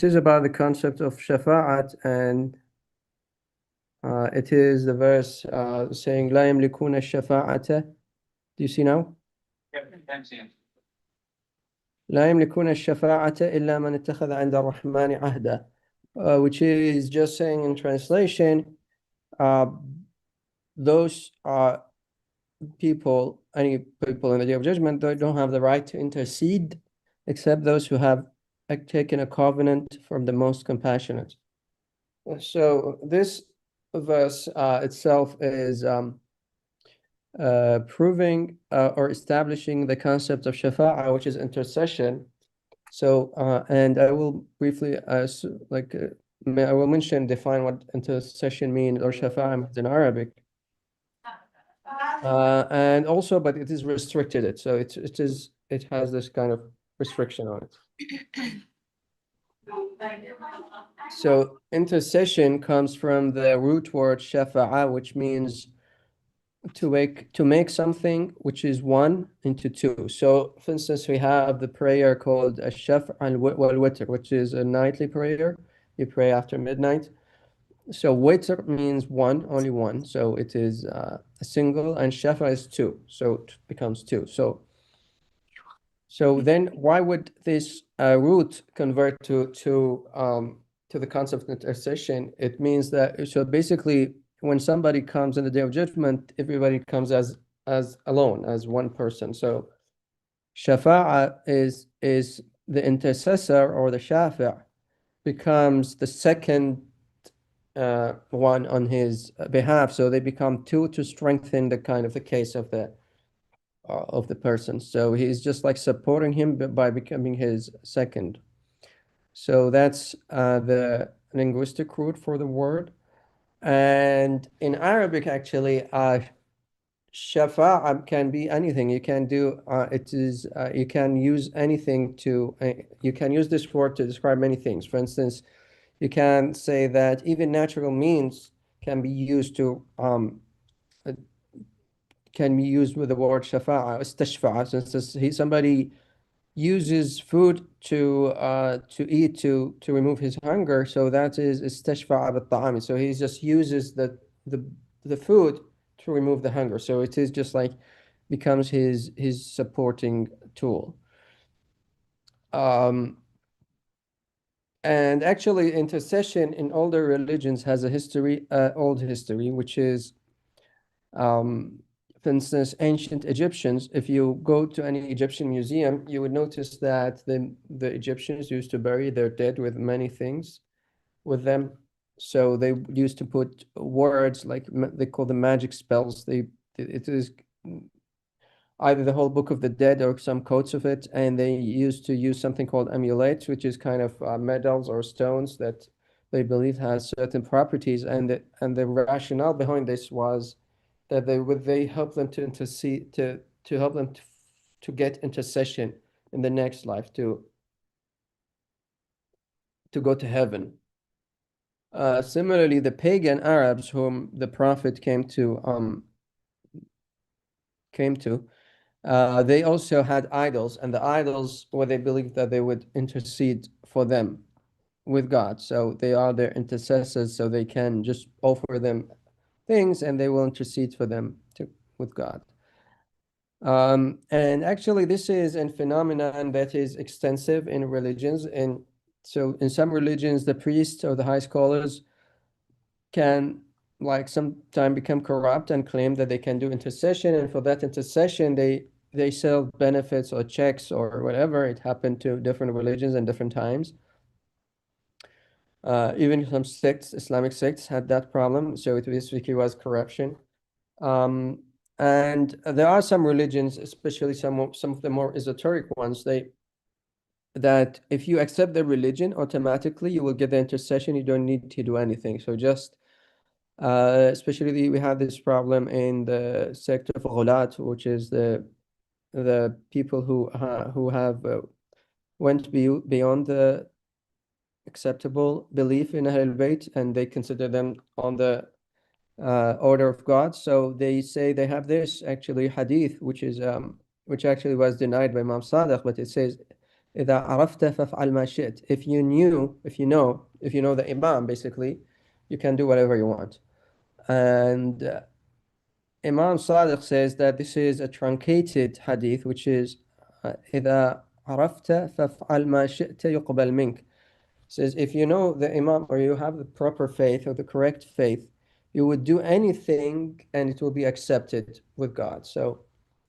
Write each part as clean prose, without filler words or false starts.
is about the concept of shafa'at, and it is the verse saying لا يملكون الشفاعة. Do you see now? لا يملكون الشفاعة إلا من اتخذ عند الرحمن عهدا, which is just saying in translation, those people, any people in the day of judgment, they don't have the right to intercede except those who have taken a covenant from the most compassionate. So this verse itself is proving or establishing the concept of shafāʿa, which is intercession. So and I will briefly I will define what intercession means, or shafāʿa means in Arabic. And also, but it is restricted. So it has this kind of restriction on it. So intercession comes from the root word shafāʿa, which means to make something which is one into two. So for instance, we have the prayer called ash-shafāʿa wal-witr, which is a nightly prayer. You pray after midnight. So witr means one, only one. So it is a single, and shafa is two. So it becomes two. So then why would this root convert to the concept of intercession? It means that, so basically when somebody comes in the day of judgment, everybody comes as alone, as one person. So shafāʿa is the intercessor, or the shafi' becomes the second one on his behalf. So they become two to strengthen the kind of the case of the person. So he's just like supporting him by becoming his second. So that's the linguistic root for the word. And in Arabic, actually, shafāʿa can be anything. You can do you can use anything to you can use this word to describe many things. For instance, you can say that even natural means can be used to can be used with the word shafāʿa, istashfa'a. Since somebody uses food to eat to remove his hunger, so that is istashfa'a bit-ta'am. So he just uses the food to remove the hunger. So it is just like becomes his supporting tool. And actually, intercession in older religions has a history, old history, which is, for instance, ancient Egyptians. If you go to any Egyptian museum, you would notice that the Egyptians used to bury their dead with many things with them. So they used to put words like they call them magic spells. It is either the whole book of the dead or some quotes of it, and they used to use something called amulets, which is kind of medals or stones that they believe has certain properties, and the rationale behind this was that they help them to intercede, to help them to get intercession in the next life, to go to heaven. Similarly, the pagan Arabs whom the Prophet came to, they also had idols, and the idols, well, they believed that they would intercede for them with God. So they are their intercessors, so they can just offer them things and they will intercede for them with God. And actually, this is a phenomenon that is extensive in religions. And so in some religions, the priests or the high scholars can sometimes become corrupt and claim that they can do intercession, and for that intercession they sell benefits or checks or whatever. It happened to different religions and different times. Even some sects, Islamic sects, had that problem. So it basically was corruption. And there are some religions, especially some of the more esoteric ones, that if you accept the religion, automatically you will get the intercession. You don't need to do anything. So just especially we have this problem in the sect of Ghulat, which is the people who have went beyond the acceptable belief in Ahlul Bayt, and they consider them on the order of God. So they say they have this actually hadith, which actually was denied by Imam Sadiq, but it says إذا عرفت فافعل ما شئت. If you know the Imam, basically, you can do whatever you want. And Imam Sadiq says that this is a truncated hadith, which is إذا عرفت فافعل ما شئت يقبل منك. Says if you know the Imam or you have the proper faith or the correct faith, you would do anything and it will be accepted with God. So,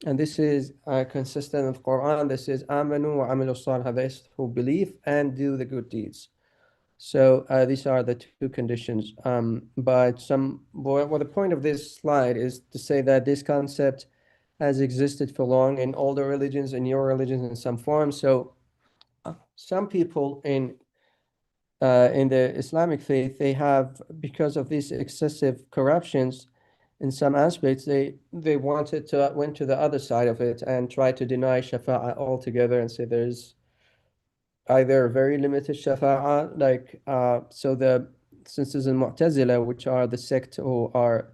and this is consistent with Quran. This is amanu wa amilu salih, who believe and do the good deeds. So these are the two conditions. But the point of this slide is to say that this concept has existed for long in all the religions, in your religions in some form. So some people in the Islamic faith, they have, because of these excessive corruptions in some aspects, they went to the other side of it and tried to deny shafa'ah altogether and say there's either very limited shafa'ah, like since there's Mu'tazila, which are the sect who are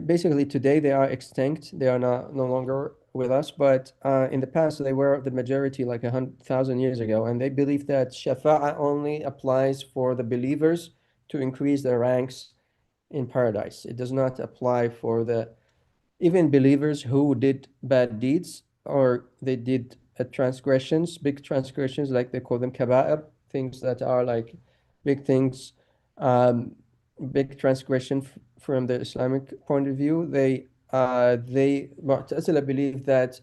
basically today they are extinct. They are no longer with us, but in the past they were the majority, like 100,000 years ago, and they believe that shafa'a only applies for the believers to increase their ranks in paradise. It does not apply for the even believers who did bad deeds or they did transgressions, big transgressions, like they call them kaba'ir, things that are like big things, big transgression from the Islamic point of view. They Mu'tazila believe that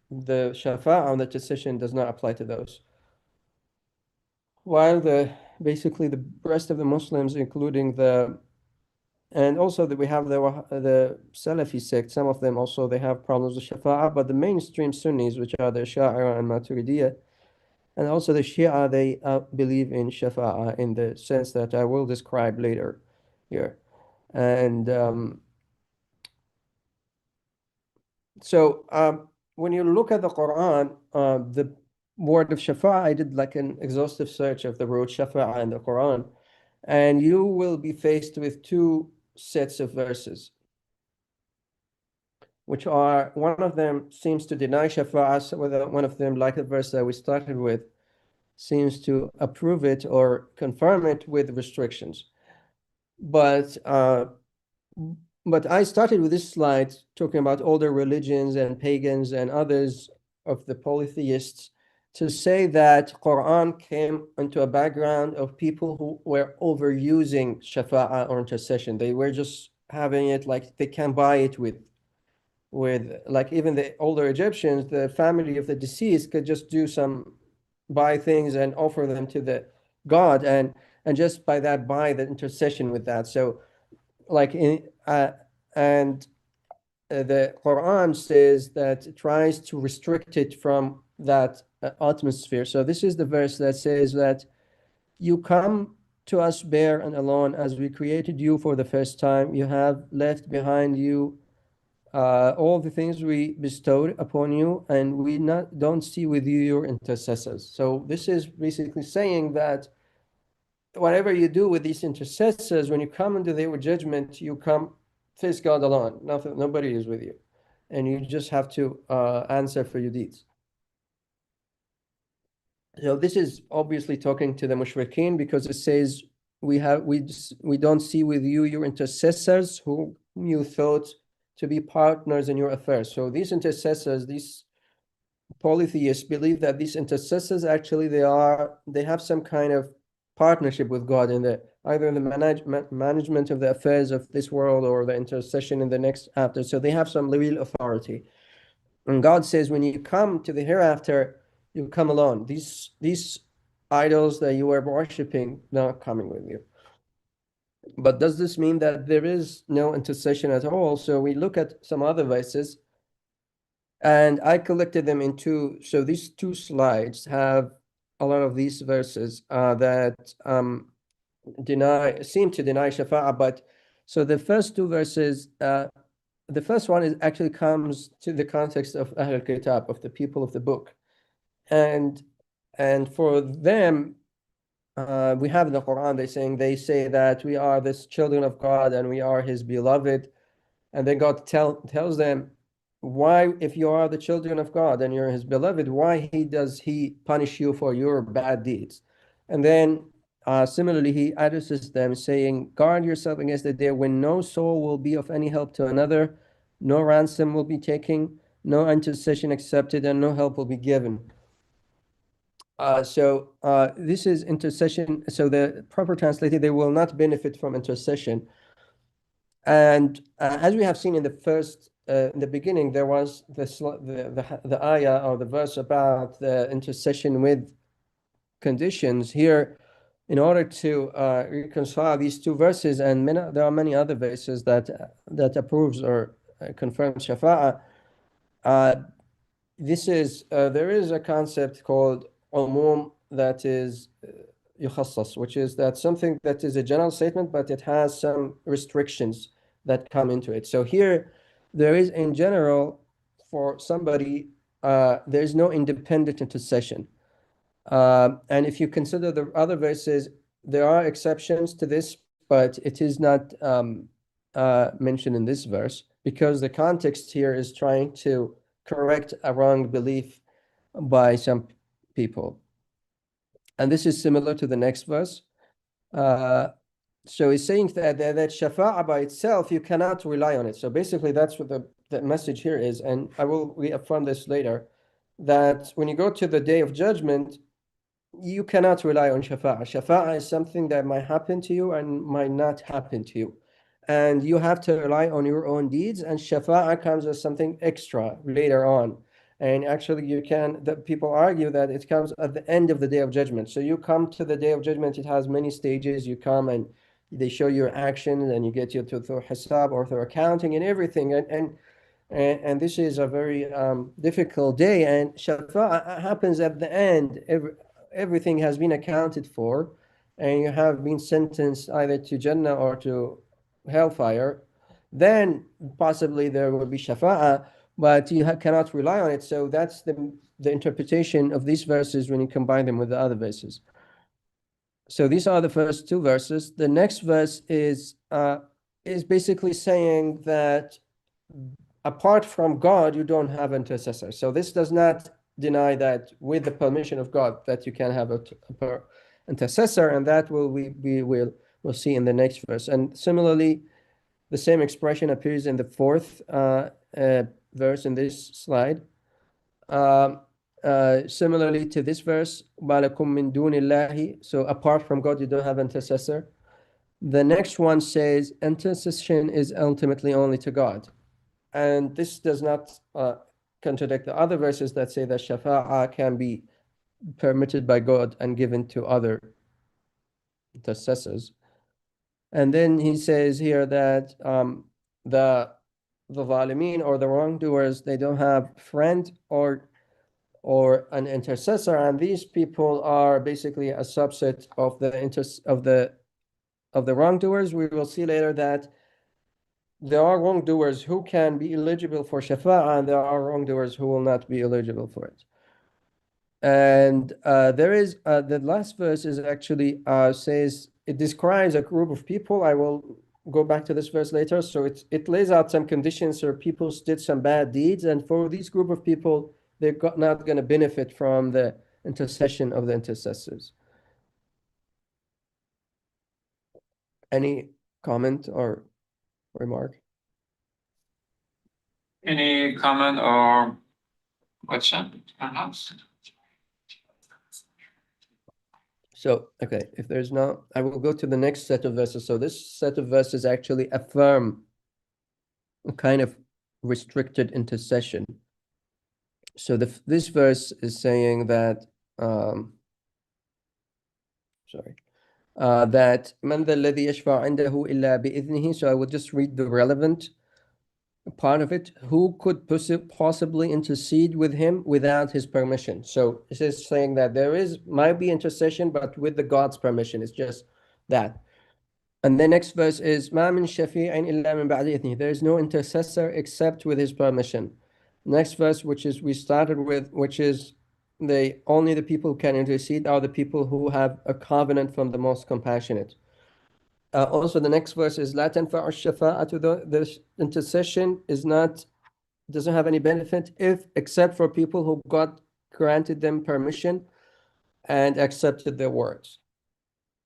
the shafa'a on the decision does not apply to those. While basically the rest of the Muslims, including and also that we have the Salafi sect, some of them also, they have problems with Shafa'ah, but the mainstream Sunnis, which are the Sha'ira and Maturidiyya, and also the Shia, they believe in Shafa'ah in the sense that I will describe later here. And when you look at the Quran, the word of Shafa'ah, I did like an exhaustive search of the word Shafa'ah in the Quran, and you will be faced with two sets of verses, which are, one of them seems to deny shafa'ah, one of them, like the verse that we started with, seems to approve it or confirm it with restrictions. But I started with this slide talking about older religions and pagans and others of the polytheists to say that Quran came into a background of people who were overusing shafa'ah or intercession. They were just having it like they can buy it with like even the older Egyptians, the family of the deceased could just buy things and offer them to the God and just by that buy the intercession with that. So like the Quran says that it tries to restrict it from that atmosphere. So this is the verse that says that you come to us bare and alone as we created you for the first time. You have left behind you all the things we bestowed upon you, and we don't see with you your intercessors. So this is basically saying that whatever you do with these intercessors, when you come into their judgment, you come face God alone. Nobody is with you, and you just have to answer for your deeds. So this is obviously talking to the mushrikeen, because it says we don't see with you your intercessors whom you thought to be partners in your affairs. So these intercessors, these polytheists, believe that these intercessors actually they have some kind of partnership with God in either in the management of the affairs of this world or the intercession in the next after. So they have some real authority. And God says, when you come to the hereafter, you come alone. These idols that you were worshiping, not coming with you. But does this mean that there is no intercession at all? So we look at some other verses, and I collected them in two. So these two slides have a lot of these verses that seem to deny shafa'ah. But so the first two verses, the first one actually comes to the context of Ahl al-Kitab, of the people of the book, and for them. We have in the Quran, they say that we are the children of God and we are his beloved. And then God tells them why, if you are the children of God and you're his beloved, why does he punish you for your bad deeds? And then similarly, he addresses them saying, guard yourself against the day when no soul will be of any help to another, no ransom will be taken, no intercession accepted, and no help will be given. This is intercession. So the proper translated, they will not benefit from intercession. And as we have seen in the first, in the beginning, there was the ayah or the verse about the intercession with conditions. Here, in order to reconcile these two verses, and there are many other verses that approves or confirms shafa'ah. There is a concept called umum that is yukhassas, which is that something that is a general statement, but it has some restrictions that come into it. So here, there is in general, for somebody, there is no independent intercession. And if you consider the other verses, there are exceptions to this, but it is not mentioned in this verse because the context here is trying to correct a wrong belief by some people. And this is similar to the next verse. So he's saying that shafa'ah by itself, you cannot rely on it. So basically, that's what the message here is. And I will reaffirm this later, that when you go to the day of judgment, you cannot rely on shafa'ah. Shafa'ah is something that might happen to you and might not happen to you. And you have to rely on your own deeds, and shafa'ah comes as something extra later on. And actually, people argue that it comes at the end of the day of judgment. So you come to the day of judgment, it has many stages. You come and they show your actions, and you get you through hisab or through accounting and everything. And this is a very difficult day. And shafa'ah happens at the end. Everything has been accounted for, and you have been sentenced either to Jannah or to hellfire. Then possibly there will be shafa'ah, but you cannot rely on it. So that's the interpretation of these verses when you combine them with the other verses. So these are the first two verses. The next verse is basically saying that apart from God, you don't have intercessor. So this does not deny that with the permission of God that you can have a intercessor, and that we'll see in the next verse. And similarly, the same expression appears in the fourth verse in this slide. Similarly to this verse, مَا لَكُم مِّن دُونِ اللَّهِ, so apart from God, you don't have intercessor. The next one says intercession is ultimately only to God. And this does not contradict the other verses that say that shafa'ah can be permitted by God and given to other intercessors. And then he says here that the zalimin, or the wrongdoers, they don't have friend or an intercessor, and these people are basically a subset of the wrongdoers. We will see later that there are wrongdoers who can be eligible for shafa'ah, and there are wrongdoers who will not be eligible for it. And there is the last verse is actually says, it describes a group of people. I will go back to this verse later. So it lays out some conditions where people did some bad deeds, and for this group of people, they're not going to benefit from the intercession of the intercessors. Any comment or remark? Any comment or question, perhaps? So, okay, if there's no, I will go to the next set of verses. So this set of verses actually affirm a kind of restricted intercession. So this verse is saying that, that مَنْ ذَا الَّذِي يَشْفَعُ عِنْدَهُ إِلَّا بِإِذْنِهِ. So I will just read the relevant part of it. Who could possibly intercede with him without his permission? So this is saying that might be intercession, but with the God's permission. It's just that. And the next verse is مَا مِن شَفِيعٍ إِلَّا مِن بَعْدِ إِذْنِهِ. There is no intercessor except with his permission. Next verse, which is we started with, which is only the people who can intercede are the people who have a covenant from the most compassionate. Also, the next verse is لا تنفع الشفاعة. The intercession is not doesn't have any benefit except for people who God granted them permission and accepted their words.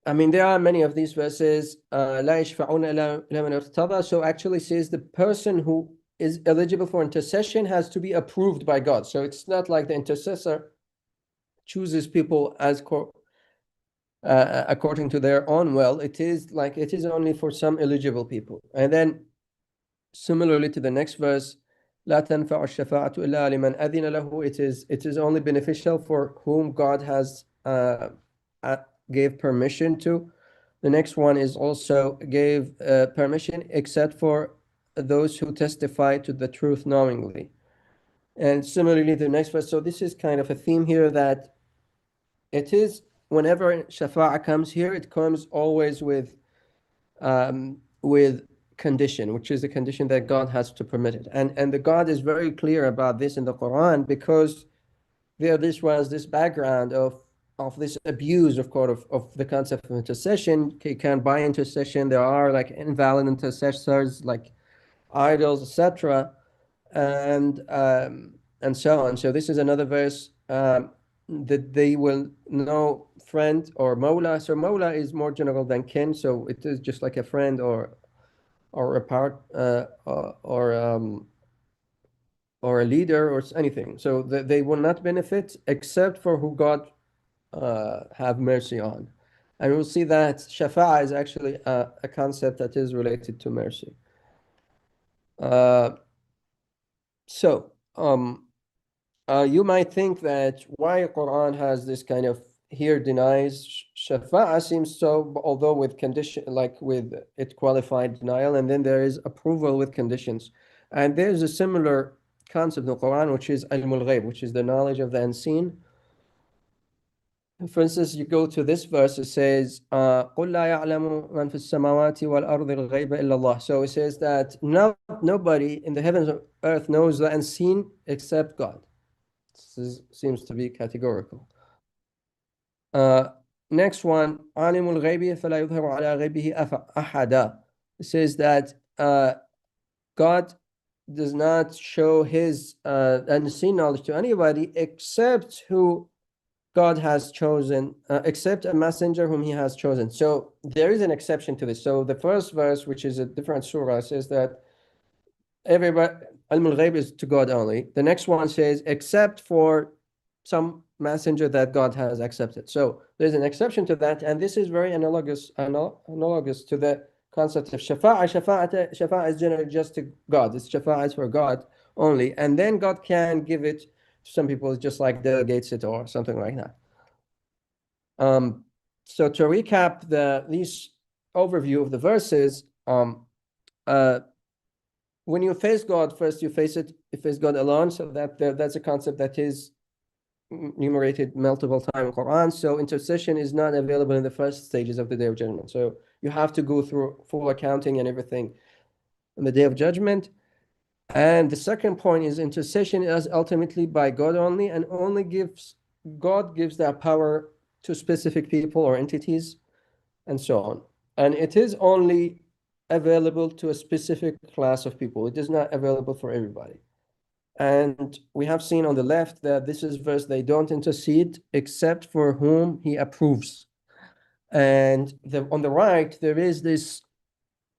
I mean, there are many of these verses. لا يشفعون إلا لمن ارتضى. So actually says the person who is eligible for intercession has to be approved by God. So it's not like the intercessor chooses people as according to their own will. It is only for some eligible people. And then similarly to the next verse, لا تنفع الشفاعة إلا لمن أذن له. It is only beneficial for whom God has gave permission to. The next one is also gave permission except for those who testify to the truth knowingly. And similarly the next verse. So this is kind of a theme here, that it is whenever shafa'ah comes here, it comes always with condition, which is a condition that God has to permit it. And the God is very clear about this in the Quran, because this was this background of this abuse of the concept of intercession. You can't buy intercession. There are like invalid intercessors, like idols, etc., and so on. So this is another verse that they will know friend or Mawla. So Mawla is more general than kin. So it is just like a friend or a part or a leader or anything. So they will not benefit except for who God have mercy on. And we'll see that shafa'ah is actually a concept that is related to mercy. You might think that why Quran has this kind of here denies shafa'ah seems so, although with condition, like with it qualified denial, and then there is approval with conditions. And there's a similar concept in the Quran, which is ilmul ghayb, which is the knowledge of the unseen. For instance, you go to this verse, it says, قُلْ لَا يَعْلَمُ مَنْ فِي السَّمَاوَاتِ وَالْأَرْضِ الْغَيْبَ إِلَّا اللَّهِ. So it says that nobody in the heavens and earth knows the unseen except God. This seems to be categorical. Next one, عَالِمُ الْغَيْبِ فَلَا يُظْهِرُ عَلَى غَيْبِهِ أَحَدًا. It says that God does not show his unseen knowledge to anybody except who God has chosen, except a messenger whom he has chosen. So there is an exception to this. So the first verse, which is a different surah, says that everybody, ilmul ghayb is to God only. The next one says, except for some messenger that God has accepted. So there's an exception to that. And this is very analogous to the concept of shafa'ah. Shafa'ah is generally just to God. It's shafa'ah is for God only. And then God can give it to some people, just like delegates it or something like that. So to recap these overview of the verses, when you face God, first you face God alone. So that's a concept that is enumerated multiple times in Quran. So intercession is not available in the first stages of the Day of Judgment. So you have to go through full accounting and everything on the Day of Judgment. And the second point is intercession is ultimately by God only, and only God gives that power to specific people or entities and so on. And it is only available to a specific class of people. It is not available for everybody. And we have seen on the left that this is verse, they don't intercede except for whom he approves. And on the right, there is this,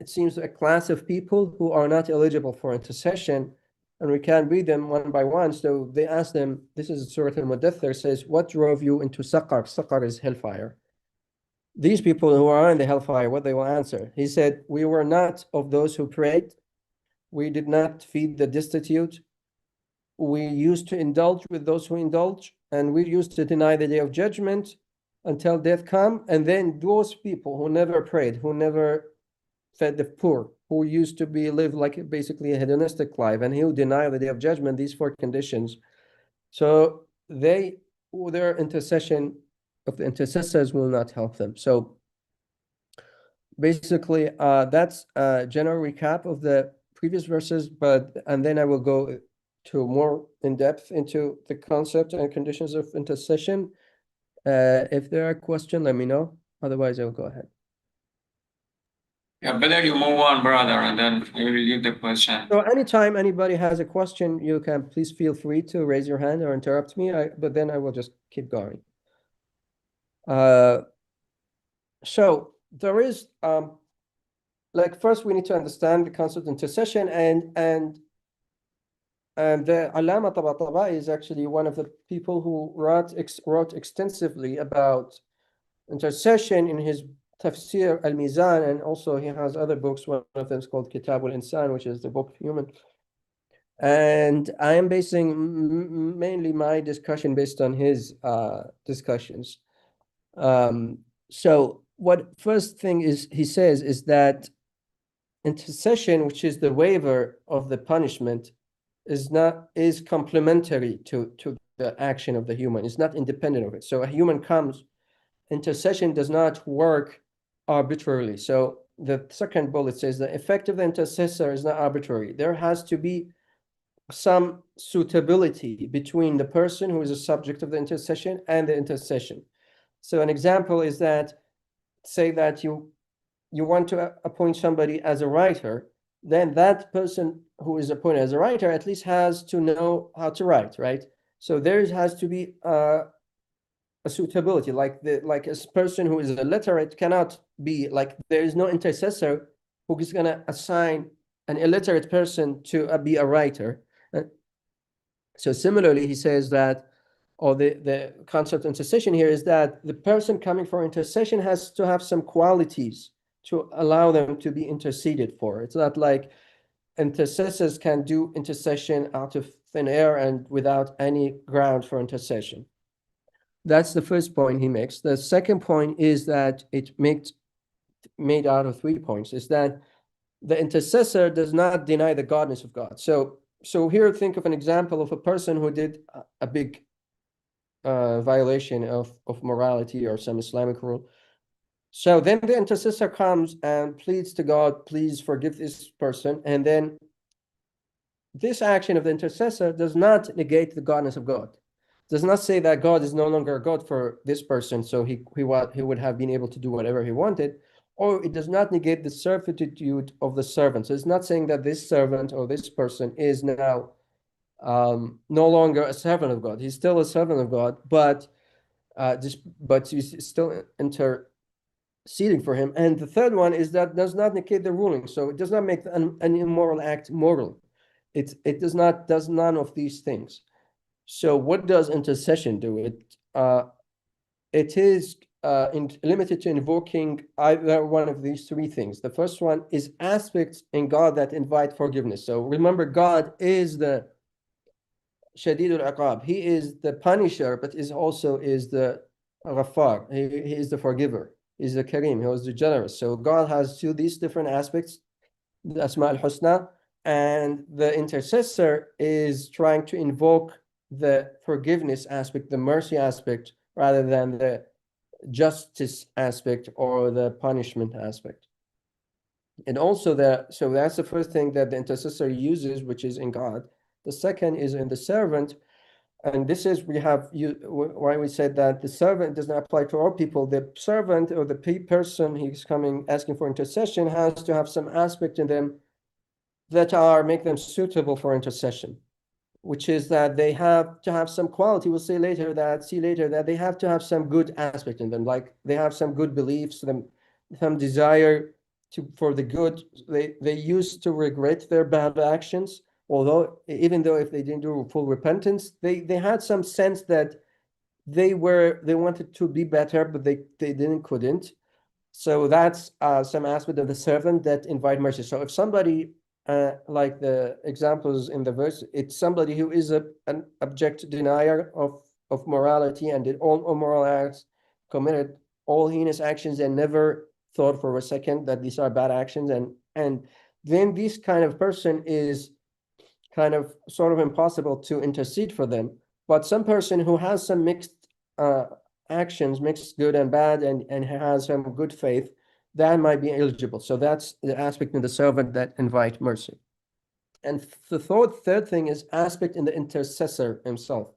it seems, a class of people who are not eligible for intercession, and we can read them one by one. So they ask them, this is Sūrat Al-Mudaththir, says, what drove you into Saqar? Saqar is hellfire. These people who are in the hellfire, what they will answer? He said, we were not of those who prayed. We did not feed the destitute. We used to indulge with those who indulge, and we used to deny the Day of Judgment until death come. And then those people who never prayed, who never fed the poor, who used to live like basically a hedonistic life, and who deny the Day of Judgment, these four conditions. So their intercession of the intercessors will not help them. So basically, that's a general recap of the previous verses, and then I will go to more in depth into the concept and conditions of intercession. If there are questions, let me know. Otherwise, I will go ahead. Yeah, better you move on, brother, and then we will give the question. So anytime anybody has a question, you can please feel free to raise your hand or interrupt me, but then I will just keep going. So there is, like, first we need to understand the concept of intercession, and the Allama Tabatabai is actually one of the people who wrote extensively about intercession in his Tafsir al-Mizan, and also he has other books. One of them is called Kitab al-Insan, which is the book of human. And I am basing mainly my discussion based on his discussions. So what first thing is he says is that intercession, which is the waiver of the punishment, is complementary to the action of the human. It's not independent of it. So a human comes, intercession does not work arbitrarily. So the second bullet says the effect of the intercessor is not arbitrary. There has to be some suitability between the person who is a subject of the intercession and the intercession. So an example is that, say that you want to appoint somebody as a writer, then that person who is appointed as a writer at least has to know how to write, right? So there has to be a suitability, like a person who is illiterate cannot be, like, there is no intercessor who is going to assign an illiterate person to be a writer. So similarly, he says that, or the concept of intercession here is that the person coming for intercession has to have some qualities to allow them to be interceded for. It's not like intercessors can do intercession out of thin air and without any ground for intercession. That's the first point he makes. The second point is that it made out of 3 points, is that the intercessor does not deny the godness of God. So here, think of an example of a person who did a big violation of morality or some Islamic rule. So then the intercessor comes and pleads to God, please forgive this person. And then this action of the intercessor does not negate the godness of God. Does not say that God is no longer a God for this person, so he would have been able to do whatever he wanted, or it does not negate the servitude of the servant. So it's not saying that this servant or this person is now no longer a servant of God. He's still a servant of God, but he's still interceding for him. And the third one is that does not negate the ruling. So it does not make an immoral act moral. It does none of these things. So what does intercession do? It is limited to invoking either one of these 3 things. The first one is aspects in God that invite forgiveness. So remember, God is the Shadid al-Iqab. He is the punisher, but also is the Ghaffar. He is the forgiver. He's the Kareem. He was the generous. So God has these different aspects, the Asma al-Husna, and the intercessor is trying to invoke the forgiveness aspect, the mercy aspect, rather than the justice aspect or the punishment aspect. And also so that's the first thing that the intercessor uses, which is in God. The second is in the servant. And this is, why we said that the servant does not apply to all people. The servant or the person he's coming asking for intercession has to have some aspect in them that make them suitable for intercession, which is that they have to have some quality. We'll see later that they have to have some good aspect in them, like they have some good beliefs, some desire for the good. They used to regret their bad actions, even though if they didn't do full repentance, they had some sense that they wanted to be better, but they couldn't. So that's some aspect of the servant that invite mercy. So if somebody, like the examples in the verse, it's somebody who is an abject denier of morality and did all immoral acts, committed all heinous actions, and never thought for a second that these are bad actions, and then this kind of person is kind of sort of impossible to intercede for them. But some person who has some mixed actions, mixed good and bad, and has some good faith, that might be eligible. So that's the aspect in the servant that invite mercy. And the third thing is aspect in the intercessor himself.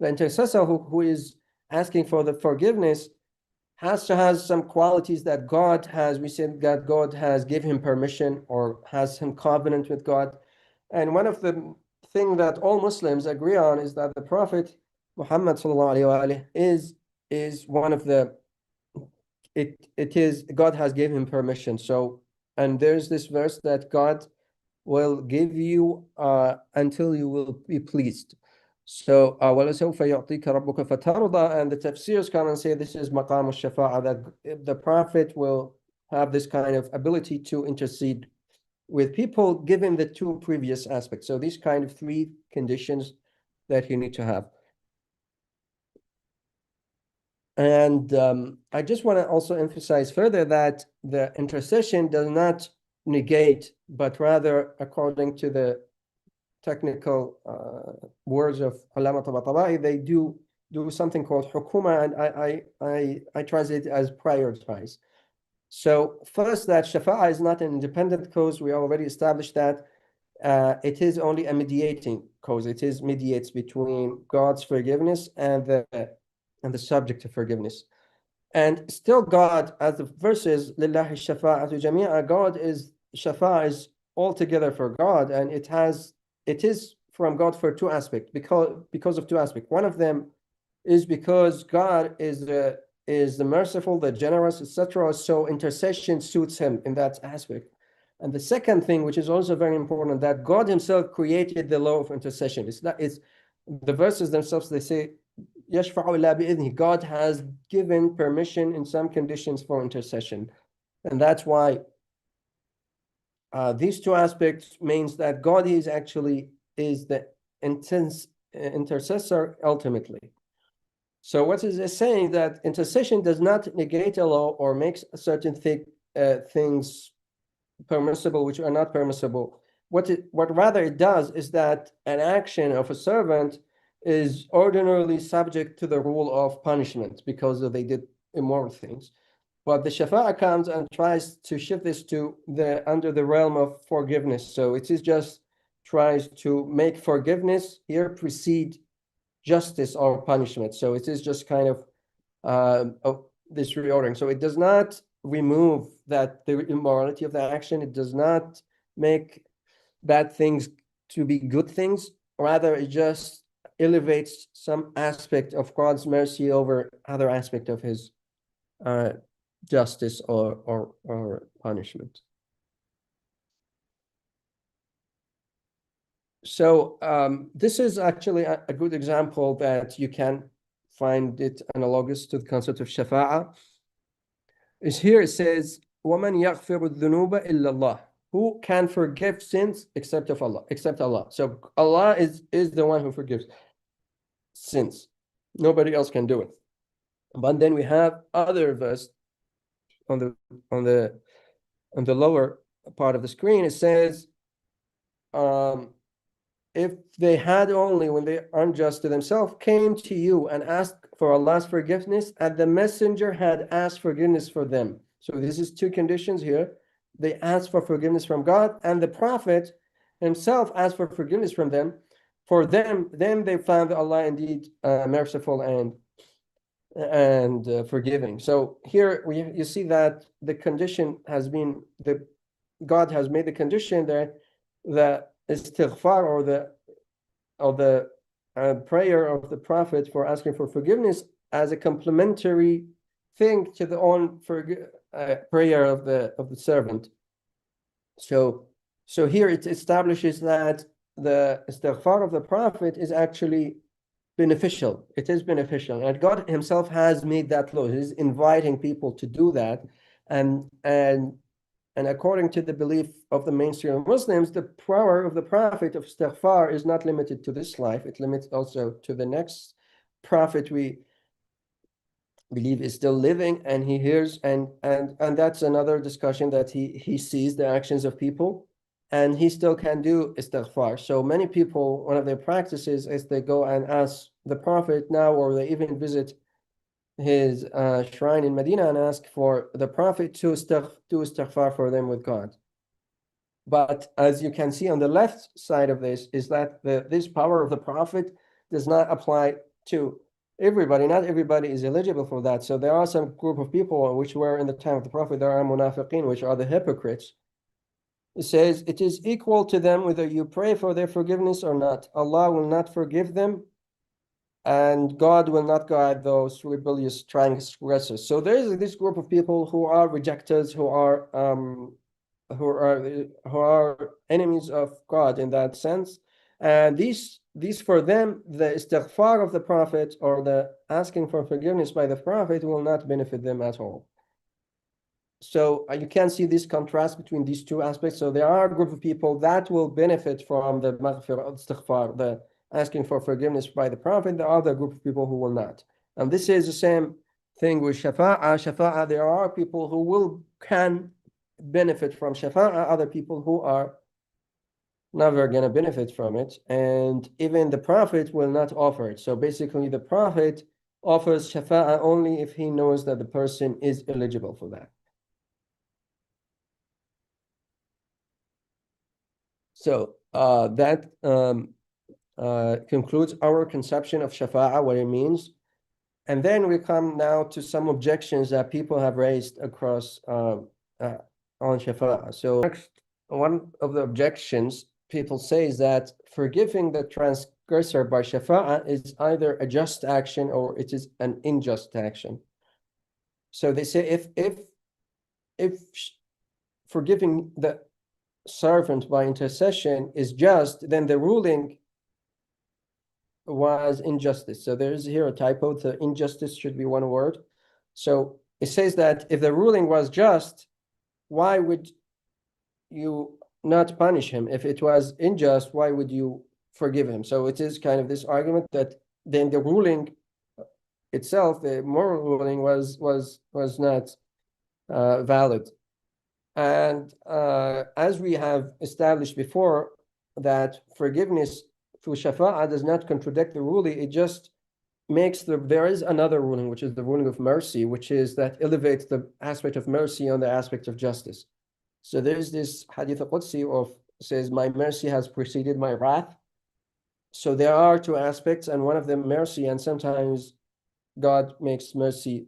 The intercessor who is asking for the forgiveness has to have some qualities that God has. We said that God has given him permission or has him covenant with God. And one of the thing that all Muslims agree on is that the Prophet Muhammad sallallahu alaihi wasallam is one of the it is God has given him permission. So, and there's this verse that God will give you until you will be pleased. So, وَلَسَوْفَ يُعْطِيكَ رَبُّكَ فَتَرْضَى, and the tafsirs come and say this is maqam ash-shafāʿa, that the Prophet will have this kind of ability to intercede with people, given the two previous aspects. So these kind of three conditions that you need to have. And I just want to also emphasize further that the intercession does not negate, but rather, according to the technical words of ulama Tabatabai, they do something called hukuma, and I translate it as prioritize. So first, that shafa'a is not an independent cause. We already established that. It is only a mediating cause. It is mediates between God's forgiveness and the subject of forgiveness. And still God, as the verses, lillahi shafa'atu jami'a, God is, shafa'a is altogether for God, and it is from God for two aspects, because of two aspects. One of them is because God is the merciful, the generous, etc. So intercession suits him in that aspect. And the second thing, which is also very important, that God himself created the law of intercession. It's the verses themselves, they say, يَشْفَعُ إِلَّا بِإِذْنِهِ. God has given permission in some conditions for intercession. And that's why these two aspects means that God is actually the intercessor ultimately. So what is it saying? That intercession does not negate a law or makes certain things permissible which are not permissible. What rather it does is that an action of a servant is ordinarily subject to the rule of punishment because they did immoral things. But the shafa'a comes and tries to shift this to under the realm of forgiveness. So it is just tries to make forgiveness here precede justice or punishment. So it is just kind of this reordering. So it does not remove the immorality of the action. It does not make bad things to be good things. Rather, it just elevates some aspect of God's mercy over other aspect of his justice or punishment. So this is actually a good example that you can find it analogous to the concept of shafāʿa. Is here it says, وَمَنْ يَغْفِرُ الذُّنُوبَ إِلَّا اللَّهِ. Who can forgive sins except Allah? So Allah is the one who forgives sins. Nobody else can do it. But then we have other verse on the lower part of the screen. It says, if they had only, when they are unjust to themselves, came to you and asked for Allah's forgiveness, and the messenger had asked forgiveness for them. So this is two conditions here. They asked for forgiveness from God, and the Prophet himself asked for forgiveness from them. For them, then they found Allah indeed merciful and forgiving. So here you see that the condition has been, God has made the condition that the istighfar or the prayer of the Prophet for asking for forgiveness as a complementary thing to the own prayer of the servant. So here it establishes that the istighfar of the Prophet is actually beneficial. It is beneficial, and God himself has made that law. He's inviting people to do that, and according to the belief of the mainstream Muslims, the power of the Prophet of istighfar is not limited to this life. It limits also to the next Prophet we believe is still living, and he hears, and that's another discussion, that he sees the actions of people, and he still can do istighfar. So many people, one of their practices is they go and ask the Prophet now, or they even visit his shrine in Medina and ask for the Prophet to do istighfar for them with God. But as you can see on the left side of this is that this power of the Prophet does not apply to everybody, not everybody is eligible for that. So there are some group of people which were in the time of the Prophet, there are munafiqeen, which are the hypocrites. It says, it is equal to them whether you pray for their forgiveness or not. Allah will not forgive them, and God will not guide those rebellious transgressors. So there is this group of people who are rejectors, who are enemies of God in that sense. And these for them, the istighfar of the Prophet or the asking for forgiveness by the Prophet will not benefit them at all. So you can see this contrast between these two aspects. So there are a group of people that will benefit from the maghfirah, istighfar, the asking for forgiveness by the Prophet. There are other group of people who will not. And this is the same thing with shafāʿa. Shafāʿa, there are people who can benefit from shafāʿa, other people who are never going to benefit from it. And even the Prophet will not offer it. So basically the Prophet offers shafāʿa only if he knows that the person is eligible for that. So that concludes our conception of shafāʿa, what it means. And then we come now to some objections that people have raised across on shafāʿa. So next, one of the objections people say is that forgiving the transgressor by shafāʿa is either a just action or it is an unjust action. So they say if forgiving the servant by intercession is just, then the ruling was injustice. So there's here a typo. The injustice should be one word. So it says that if the ruling was just, why would you not punish him? If it was unjust, why would you forgive him? So it is kind of this argument that then the ruling itself, the moral ruling, was not valid. And as we have established before, that forgiveness through shafāʿa does not contradict the ruling. It just makes there is another ruling, which is the ruling of mercy, which is that elevates the aspect of mercy on the aspect of justice. So there's this hadith al-Qudsi of says, my mercy has preceded my wrath. So there are two aspects, and one of them mercy, and sometimes God makes mercy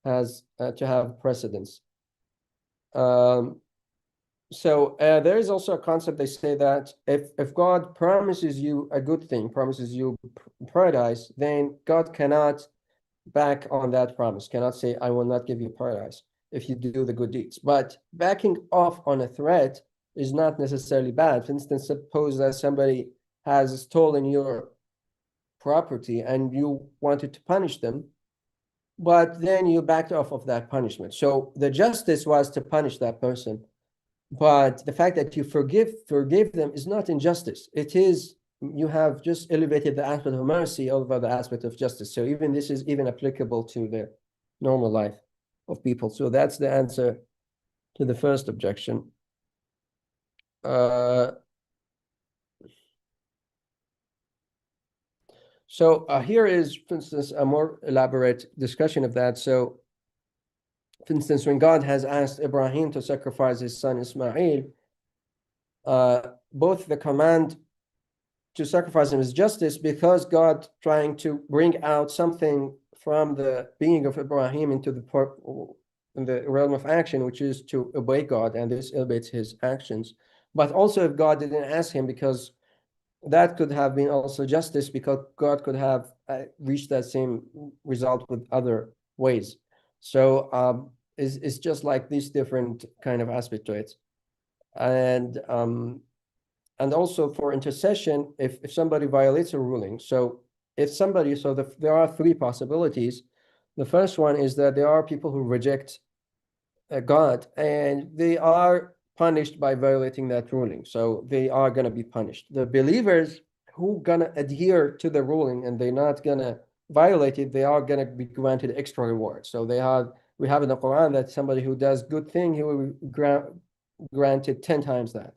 has to have precedence. So there is also a concept, they say that if God promises you a good thing, promises you paradise, then God cannot back on that promise, cannot say, I will not give you paradise if you do the good deeds. But backing off on a threat is not necessarily bad. For instance, suppose that somebody has stolen your property and you wanted to punish them, but then you backed off of that punishment. So the justice was to punish that person. But the fact that you forgive them is not injustice. It is, you have just elevated the aspect of mercy over the aspect of justice. So even this is even applicable to the normal life of people. So that's the answer to the first objection. So here is, for instance, a more elaborate discussion of that. So for instance, when God has asked Ibrahim to sacrifice his son Ismail, both the command to sacrifice him is justice, because God trying to bring out something from the being of Ibrahim into in the realm of action, which is to obey God, and this elevates his actions. But also if God didn't ask him, because that could have been also justice, because God could have reached that same result with other ways. So it's just like this different kind of aspect to it. And also for intercession, if somebody violates a ruling, so if somebody, there are three possibilities. The first one is that there are people who reject God, and they are punished by violating that ruling. So they are going to be punished. The believers who going to adhere to the ruling and they're not going to violate it, they are going to be granted extra reward. So we have in the Quran that somebody who does good thing, he will be granted 10 times that.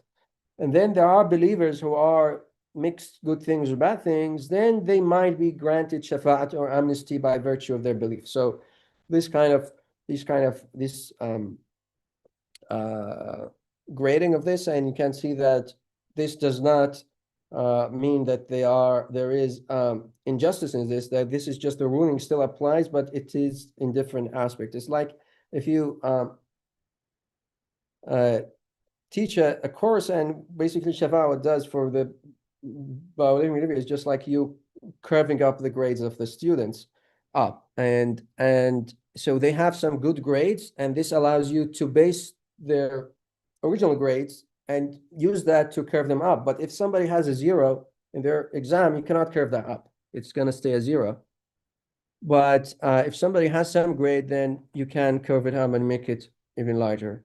And then there are believers who are mixed good things or bad things, then they might be granted shafa'at or amnesty by virtue of their belief. So this grading of this, and you can see that this does not mean that there is injustice in this, that this is just the ruling still applies, but it is in different aspects. It's like if you teach a course, and basically Shafāʿa does for the Ba'alim is just like you curving up the grades of the students up, and so they have some good grades, and this allows you to base their original grades and use that to curve them up. But if somebody has a 0 in their exam, you cannot curve that up. It's going to stay a 0. But if somebody has some grade, then you can curve it up and make it even larger.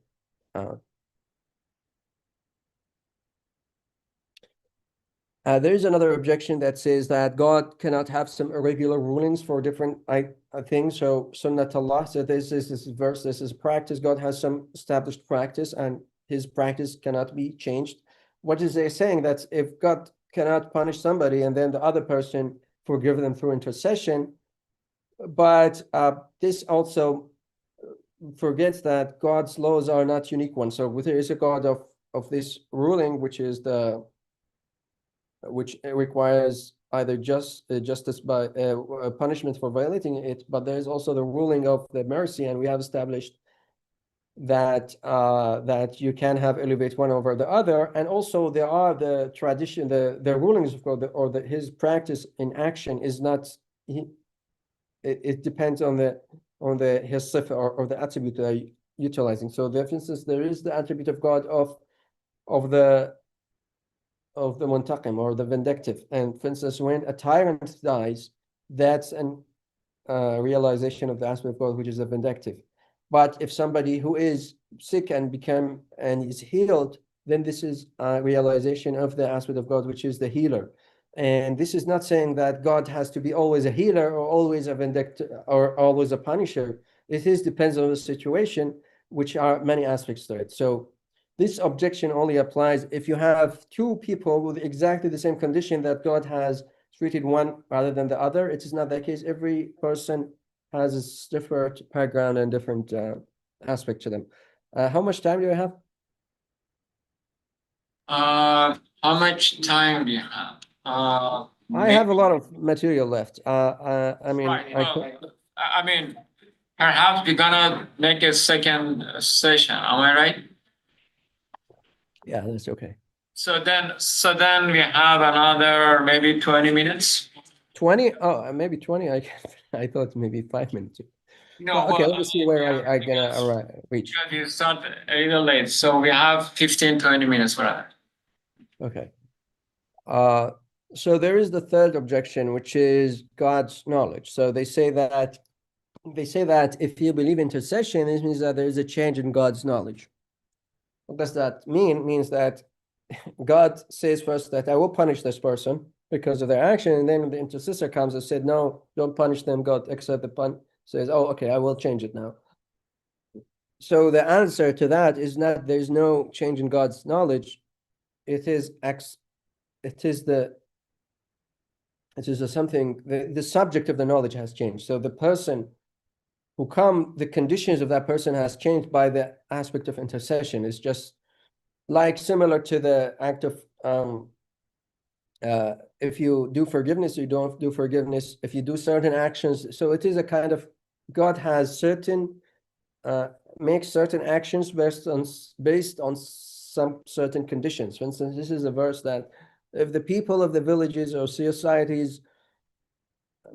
There is another objection that says that God cannot have some irregular rulings for different things. So Sunnatullah, so this is verse, this is practice. God has some established practice, and his practice cannot be changed. What is they saying? That if God cannot punish somebody and then the other person forgive them through intercession, but this also forgets that God's laws are not unique ones. So there is a God of this ruling, which requires either justice by punishment for violating it, but there is also the ruling of the mercy, and we have established that that you can have elevate one over the other, and also there are the tradition, the rulings of God, his practice in action is not. It depends on his sifa or the attribute they are utilizing. So, for instance, there is the attribute of God of the muntaqim, or the vindictive. And for instance, when a tyrant dies, that's an realization of the aspect of God, which is the vindictive. But if somebody who is sick and is healed, then this is a realization of the aspect of God, which is the healer. And this is not saying that God has to be always a healer or always a vindictive or always a punisher. It depends on the situation, which are many aspects to it. So this objection only applies if you have two people with exactly the same condition, that God has treated one rather than the other. It is not the case. Every person has a different background and different aspect to them. How much time do you have? How much time do you have? I have a lot of material left. I mean, right. I mean, perhaps we're gonna make a second session. Am I right? Yeah, that's okay. So then we have another maybe 20 minutes. 20? Oh, maybe 20. I thought maybe 5 minutes. No, Well, okay, well, let me see where I gonna reach. because you start a little late, so we have 15-20 minutes for that. Okay. So there is the third objection, which is God's knowledge. So they say that if you believe intercession, it means that there is a change in God's knowledge. What does that mean? It means that God says first that I will punish this person because of their action, and then the intercessor comes and said, no, don't punish them. God accept the says, oh, okay, I will change it now. So the answer to that is not, there's no change in God's knowledge. It is something, the subject of the knowledge has changed. So the person the conditions of that person has changed by the aspect of intercession. It's just like similar to the act of if you do forgiveness, you don't do forgiveness, if you do certain actions. So it is a kind of, God has makes certain actions based on some certain conditions. For instance, this is a verse that if the people of the villages or societies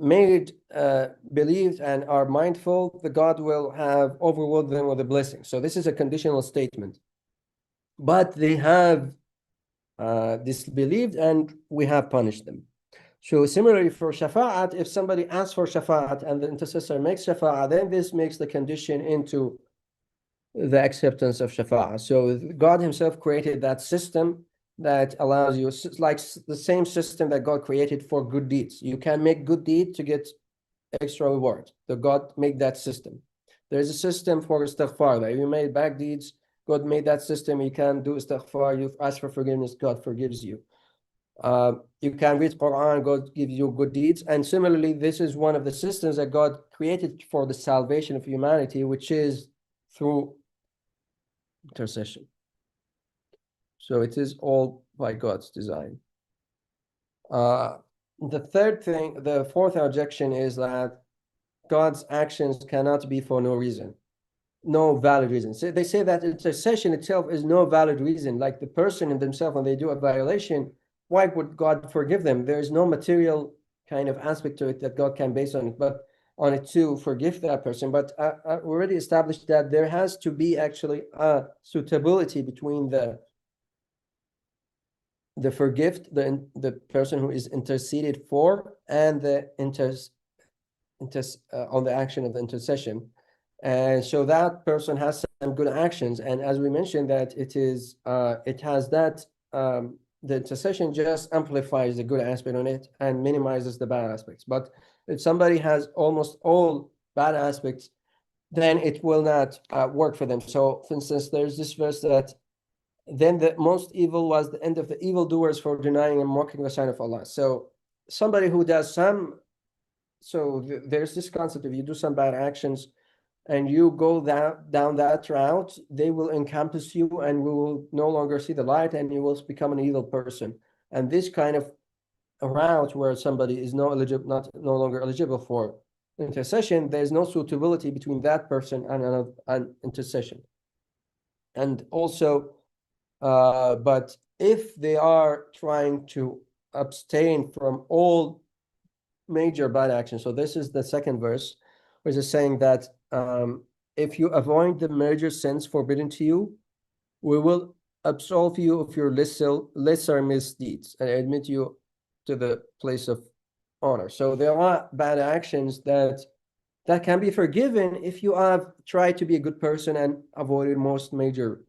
believed and are mindful, the God will have overruled them with a blessing. So this is a conditional statement. But they have disbelieved, and we have punished them. So similarly for shafa'at, if somebody asks for shafa'at and the intercessor makes shafa'at, then this makes the condition into the acceptance of shafa'at. So God himself created that system that allows you, like the same system that God created for good deeds. You can make good deed to get extra reward. So God made that system. There's a system for istighfar, that if you made bad deeds, God made that system. You can do istighfar, you ask for forgiveness, God forgives you. You can read Qur'an, God gives you good deeds. And similarly, this is one of the systems that God created for the salvation of humanity, which is through intercession. So it is all by God's design. The fourth objection is that God's actions cannot be for no reason, no valid reason. So they say that intercession itself is no valid reason. Like the person in themselves, when they do a violation, why would God forgive them? There is no material kind of aspect to it that God can base on it to forgive that person. But I already established that there has to be actually a suitability between the person who is interceded for and the on the action of the intercession. And so that person has some good actions. And as we mentioned, that it has that the intercession just amplifies the good aspect on it and minimizes the bad aspects. But if somebody has almost all bad aspects, then it will not work for them. So for instance, there's this verse that then the most evil was the end of the evildoers for denying and mocking the sign of Allah. So somebody who does there's this concept: if you do some bad actions and you go down that route, they will encompass you and we will no longer see the light and you will become an evil person. And this kind of a route where somebody is no longer eligible for intercession, there's no suitability between that person and an intercession. And also, but if they are trying to abstain from all major bad actions, so this is the second verse, which is saying that if you avoid the major sins forbidden to you, we will absolve you of your lesser misdeeds and admit you to the place of honor. So there are bad actions that can be forgiven if you have tried to be a good person and avoided most major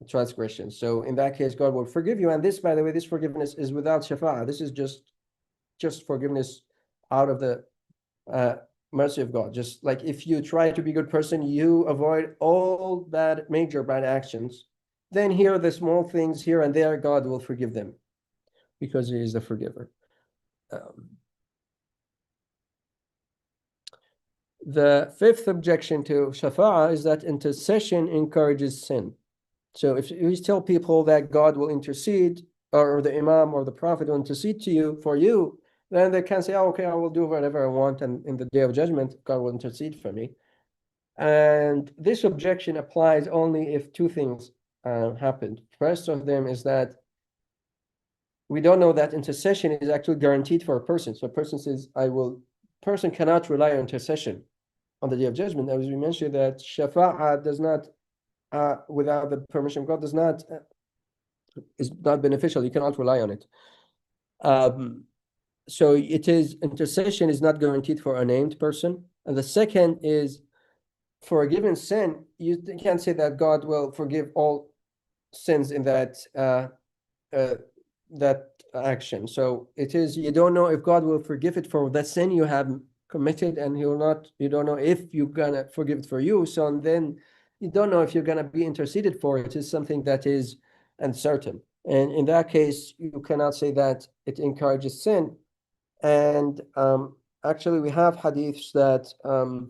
transgressions. So in that case, God will forgive you. And this, by the way, this forgiveness is without shafāʿa. This is just forgiveness out of the mercy of God. Just like if you try to be a good person, you avoid all major bad actions, then here are the small things here and there, God will forgive them because he is the forgiver. The fifth objection to shafāʿa is that intercession encourages sin. So if you tell people that God will intercede, or the Imam or the Prophet will intercede for you, then they can say, oh, okay, I will do whatever I want, and in the day of judgment, God will intercede for me. And this objection applies only if two things happened. First of them is that we don't know that intercession is actually guaranteed for a person. So a person says, person cannot rely on intercession on the day of judgment. As we mentioned, that shafāʿa does not, without the permission of God, is not beneficial. You cannot rely on it. So intercession is not guaranteed for a named person. And the second is, for a given sin, you can't say that God will forgive all sins in that action. So you don't know if God will forgive it for that sin you have committed, and you don't know if you're gonna forgive it for you. So then you don't know if you're gonna be interceded for. It is something that is uncertain. And in that case, you cannot say that it encourages sin. And actually, we have hadiths that, for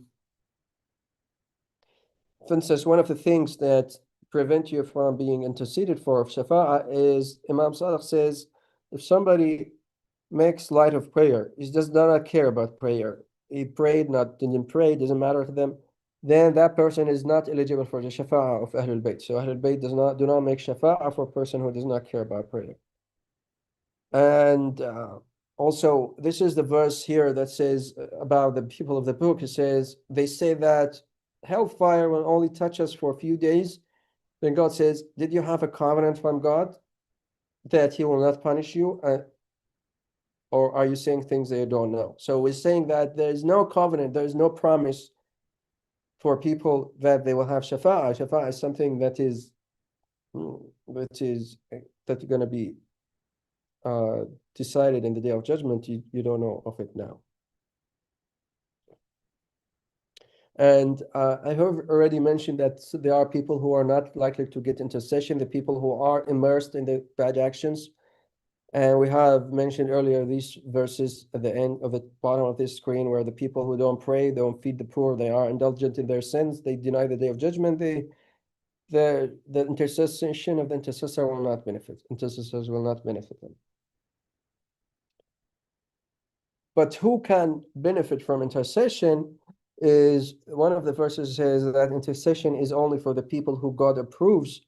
instance, one of the things that prevent you from being interceded for of shafāʿa is, Imam Sadiq says, if somebody makes light of prayer, he does not care about prayer, he prayed, didn't pray, doesn't matter to them, then that person is not eligible for the shafāʿa of Ahlul Bayt. So Ahlul Bayt do not make shafāʿa for a person who does not care about prayer. And also, this is the verse here that says about the people of the book. It says, they say that hellfire will only touch us for a few days. Then God says, did you have a covenant from God that he will not punish you? Or are you saying things that you don't know? So we're saying that there is no covenant, there is no promise for people that they will have shafāʿa. Shafāʿa is something that is going to be decided in the day of judgment. You don't know of it now. And I have already mentioned that there are people who are not likely to get intercession, the people who are immersed in the bad actions. And we have mentioned earlier these verses at the end of the bottom of this screen, where the people who don't pray, they don't feed the poor, they are indulgent in their sins, they deny the day of judgment, the intercession of the intercessor will not benefit. Intercessors will not benefit them. But who can benefit from intercession is one of the verses says that intercession is only for the people who God approves.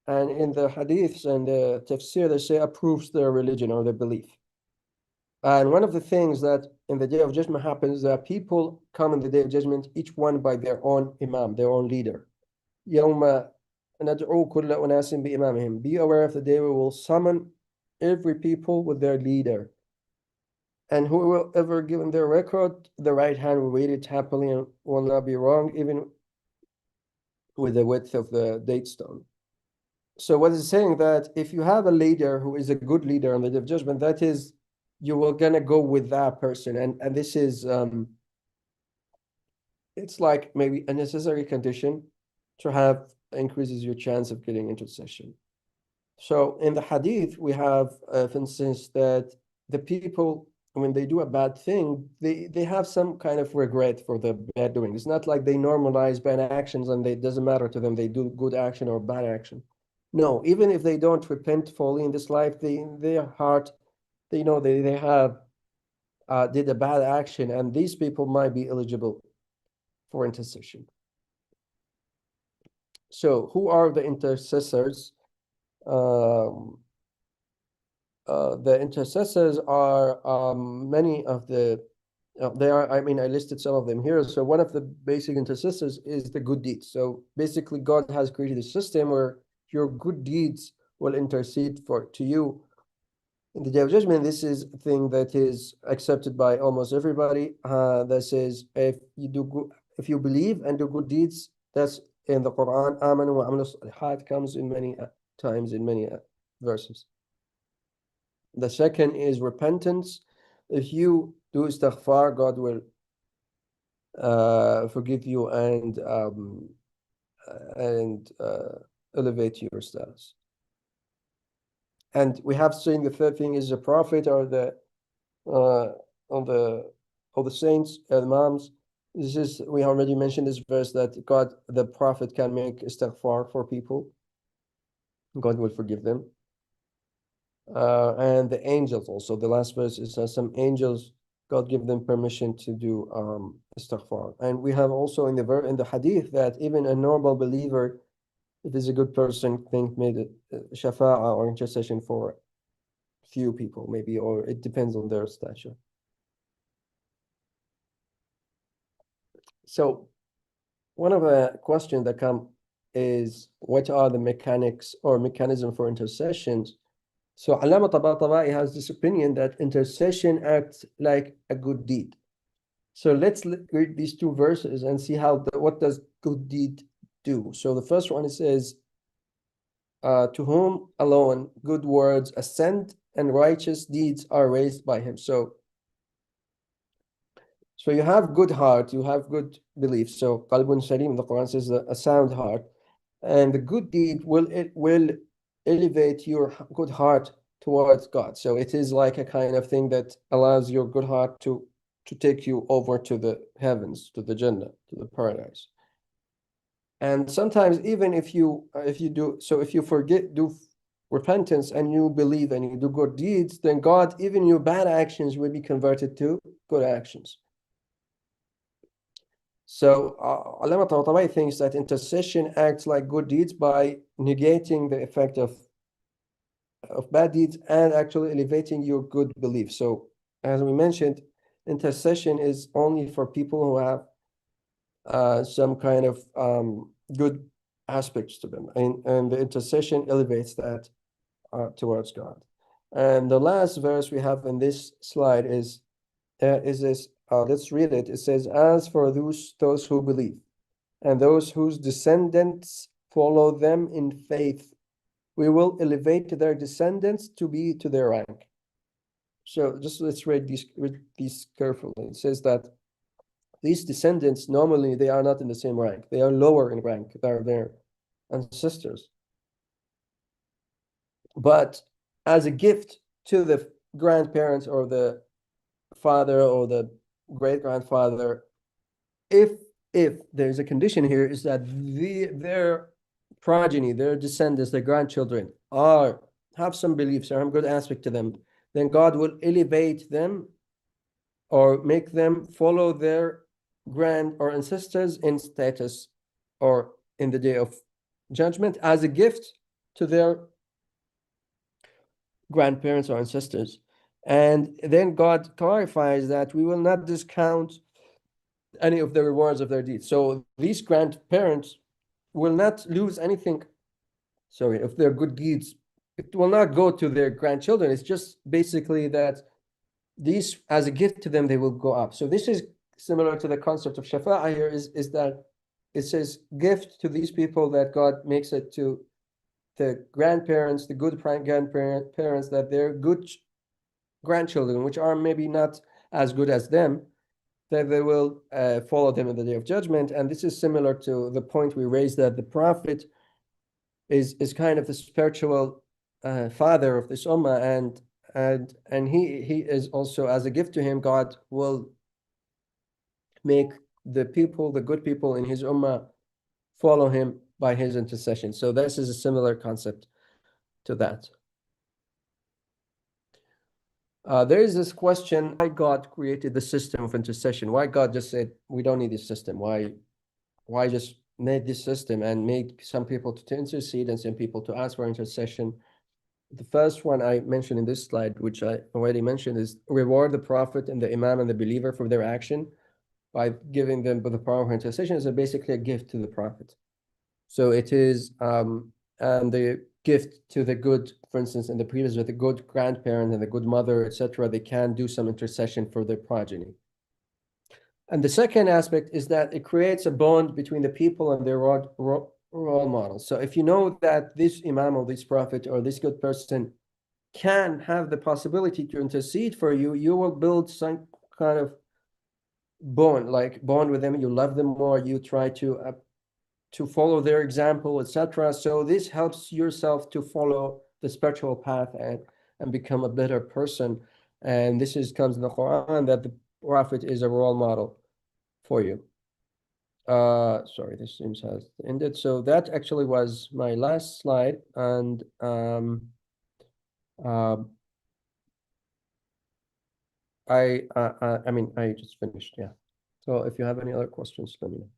And in the hadiths and the tafsir, they say approves their religion or their belief. And one of the things that in the Day of Judgment happens that people come in the Day of Judgment, each one by their own imam, their own leader. يَوْمَ نَدْعُو كُلَّ أُنَاسٍ بِإِمَامِهِمْ. Be aware of the day we will summon every people with their leader. And whoever given their record, the right hand will read it happily and will not be wrong, even with the width of the date stone. So what is saying that if you have a leader who is a good leader on the Day of Judgment, that is, you will gonna go with that person. And this is, it's like maybe a necessary condition to have increases your chance of getting intercession. So in the hadith, we have, for instance, that the people, when they do a bad thing, they have some kind of regret for the bad doing. It's not like they normalize bad actions and it doesn't matter to them, they do good action or bad action. No, even if they don't repent fully in this life, their heart, they know they have did a bad action, and these people might be eligible for intercession. So who are the intercessors? The intercessors are many of the, they are, I mean, I listed some of them here. So one of the basic intercessors is the good deeds. So basically God has created a system where your good deeds will intercede to you in the Day of Judgment. This is a thing that is accepted by almost everybody. That says if you believe and do good deeds, that's in the Quran. Amanu wa amilu salihat comes in many times in many verses. The second is repentance. If you do istighfar, God will forgive you and elevate your status. And we have seen the third thing is the prophet or the saints, the imams. This is, we already mentioned this verse that God, the prophet can make istighfar for people. God will forgive them. And the angels also, the last verse is some angels, God give them permission to do istighfar. And we have also in the hadith that even a normal believer, if he's a good person, made ash-shafāʿa or intercession for few people, maybe, or it depends on their stature. So one of the questions that come is, what are the mechanics or mechanism for intercessions? So Allama Tabatabai has this opinion that intercession acts like a good deed. So let's read these two verses and see what does good deed do. So the first one, it says, to whom alone good words ascend and righteous deeds are raised by him. So you have good heart, you have good belief. So qalbun salim, the Quran says a sound heart, and the good deed will elevate your good heart towards God. So it is like a kind of thing that allows your good heart to take you over to the heavens, to the Jannah, to the paradise. And sometimes even if you do repentance and you believe and you do good deeds, then God, even your bad actions will be converted to good actions. So Allama Tabatabai thinks that intercession acts like good deeds by negating the effect of bad deeds and actually elevating your good belief. So as we mentioned, intercession is only for people who have some kind of good aspects to them, and the intercession elevates that towards God. And the last verse we have in this slide is this. Let's read it. It says, as for those who believe and those whose descendants follow them in faith, we will elevate their descendants to be to their rank. So just let's read these carefully. It says that these descendants, normally they are not in the same rank. They are lower in rank than their ancestors. But as a gift to the grandparents or the father or the great-grandfather, if there's a condition here, is that their progeny, their descendants, their grandchildren have some beliefs or have good aspect to them, then God will elevate them or make them follow their grand or ancestors in status or in the day of judgment as a gift to their grandparents or ancestors. And then God clarifies that we will not discount any of the rewards of their deeds. So these grandparents will not lose anything, sorry, of their good deeds. It will not go to their grandchildren. It's just basically that these, as a gift to them, they will go up. So this is similar to the concept of shafāʿa here, is that it says gift to these people that God makes it to the grandparents, the good grandparents, that they're good grandchildren, which are maybe not as good as them, that they will follow them in the day of judgment. And this is similar to the point we raised, that the prophet is kind of the spiritual father of this ummah, and he is also, as a gift to him, God will make the people, the good people in his ummah, follow him by his intercession. So this is a similar concept to that. There is this question, why God created the system of intercession? Why God just said, we don't need this system? Why just made this system and made some people to intercede and some people to ask for intercession? The first one I mentioned in this slide, which I already mentioned, is reward the prophet and the imam and the believer for their action by giving them the power of intercession. Is basically a gift to the prophet. So it is, and the gift to the good, for instance, in the previous, with the good grandparent and the good mother, etc., they can do some intercession for their progeny. And the second aspect is that it creates a bond between the people and their role models. So if you know that this imam or this prophet or this good person can have the possibility to intercede for you, you will build some kind of bond with them. You love them more. You try to follow their example, etc. So this helps yourself to follow the spiritual path and become a better person. And this comes in the Quran, that the prophet is a role model for you. Sorry, this seems has ended. So that actually was my last slide. And I mean, I just finished. Yeah. So if you have any other questions, let me know.